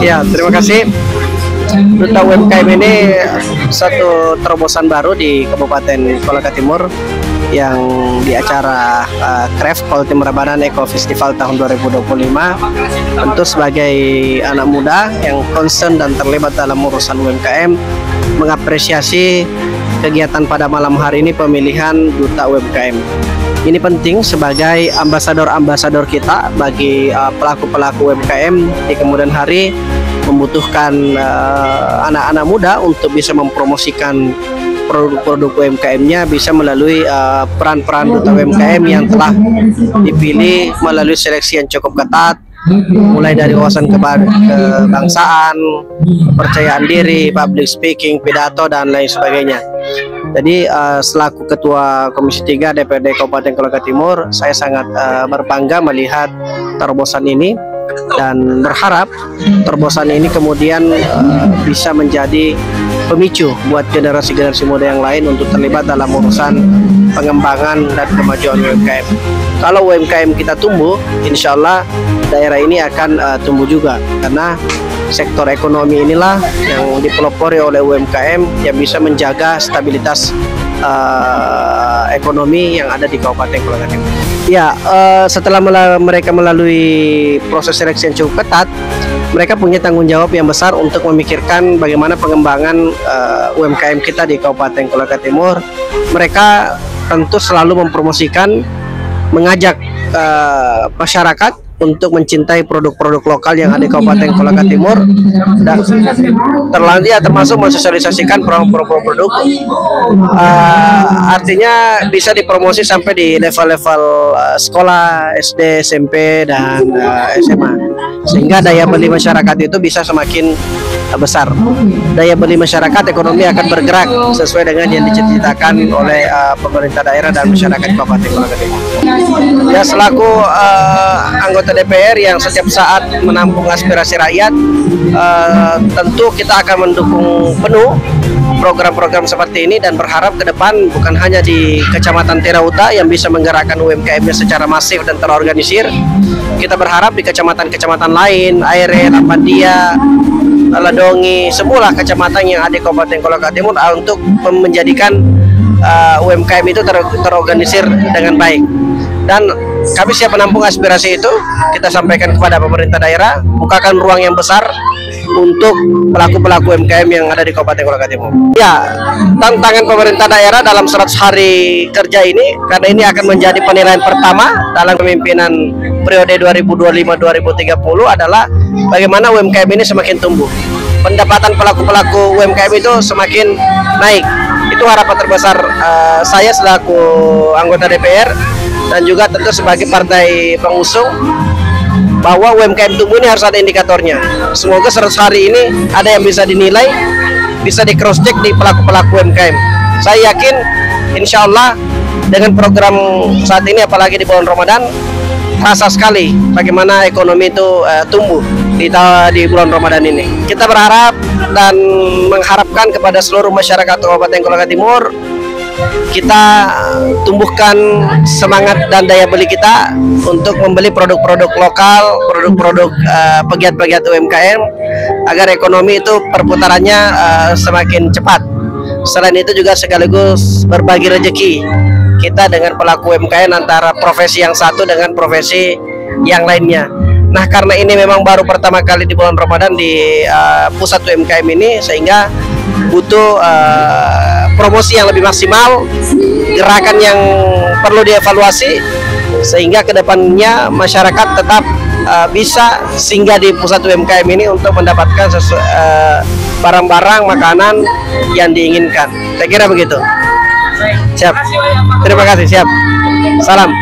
Ya, terima kasih. Duta UMKM ini satu terobosan baru di Kabupaten Kolaka Timur yang di acara Craft Quality Ramadan Eco Festival tahun 2025. Tentu sebagai anak muda yang concern dan terlibat dalam urusan UMKM, mengapresiasi kegiatan pada malam hari ini pemilihan Duta UMKM. Ini penting sebagai ambasador-ambasador kita bagi pelaku-pelaku UMKM di kemudian hari, membutuhkan anak-anak muda untuk bisa mempromosikan produk-produk UMKM-nya bisa melalui peran-peran Duta UMKM yang telah dipilih melalui seleksi yang cukup ketat, mulai dari wawasan kebangsaan, kepercayaan diri, public speaking, pidato, dan lain sebagainya. Jadi selaku Ketua Komisi 3 DPRD Kabupaten Kolaka Timur, saya sangat berbangga melihat terobosan ini dan berharap terobosan ini kemudian bisa menjadi pemicu buat generasi-generasi muda yang lain untuk terlibat dalam urusan pengembangan dan kemajuan UMKM. Kalau UMKM kita tumbuh, insya Allah daerah ini akan tumbuh juga, karena sektor ekonomi inilah yang dipelopori oleh UMKM yang bisa menjaga stabilitas ekonomi yang ada di Kabupaten Kolaka Timur. Ya, setelah mereka melalui proses seleksi yang cukup ketat, mereka punya tanggung jawab yang besar untuk memikirkan bagaimana pengembangan UMKM kita di Kabupaten Kolaka Timur. Mereka tentu selalu mempromosikan, mengajak masyarakat untuk mencintai produk-produk lokal yang ada di Kabupaten Kolaka Timur, dan termasuk mensosialisasikan produk-produk, artinya bisa dipromosi sampai di level-level sekolah SD, SMP, dan SMA, sehingga daya beli masyarakat itu bisa semakin besar. Daya beli masyarakat, ekonomi akan bergerak sesuai dengan yang diciptakan oleh pemerintah daerah dan masyarakat Kabupaten Kolaka Timur. Ya, selaku anggota DPR yang setiap saat menampung aspirasi rakyat, tentu kita akan mendukung penuh program-program seperti ini dan berharap ke depan bukan hanya di Kecamatan Tirauta yang bisa menggerakkan UMKM-nya secara masif dan terorganisir. Kita berharap di kecamatan-kecamatan lain, Aire, Lapandia, Ladongi, semua kecamatan yang ada di Kabupaten Kolaka Timur untuk menjadikan UMKM itu terorganisir dengan baik. Dan kami siap menampung aspirasi itu. Kita sampaikan kepada pemerintah daerah, bukakan ruang yang besar untuk pelaku-pelaku UMKM yang ada di Kabupaten Kolaka Timur. Ya, tantangan pemerintah daerah dalam 100 hari kerja ini, karena ini akan menjadi penilaian pertama dalam kepemimpinan periode 2025-2030 adalah bagaimana UMKM ini semakin tumbuh. Pendapatan pelaku-pelaku UMKM itu semakin naik. Itu harapan terbesar saya selaku anggota DPR dan juga tentu sebagai partai pengusung, bahwa UMKM tumbuh ini harus ada indikatornya. Semoga 100 hari ini ada yang bisa dinilai, bisa di cross check di pelaku-pelaku UMKM. Saya yakin insya Allah dengan program saat ini, apalagi di bulan Ramadan, terasa sekali bagaimana ekonomi itu tumbuh di bulan Ramadan ini. Kita berharap dan mengharapkan kepada seluruh masyarakat Kabupaten Kolaka Timur, kita tumbuhkan semangat dan daya beli kita untuk membeli produk-produk lokal, produk-produk pegiat-pegiat UMKM, agar ekonomi itu perputarannya semakin cepat. Selain itu juga sekaligus berbagi rezeki kita dengan pelaku UMKM antara profesi yang satu dengan profesi yang lainnya. Nah, karena ini memang baru pertama kali di bulan Ramadan di pusat UMKM ini, sehingga butuh promosi yang lebih maksimal, gerakan yang perlu dievaluasi, sehingga kedepannya masyarakat tetap bisa singgah di pusat UMKM ini untuk mendapatkan barang-barang makanan yang diinginkan. Saya kira begitu. Siap. Terima kasih. Siap. Salam.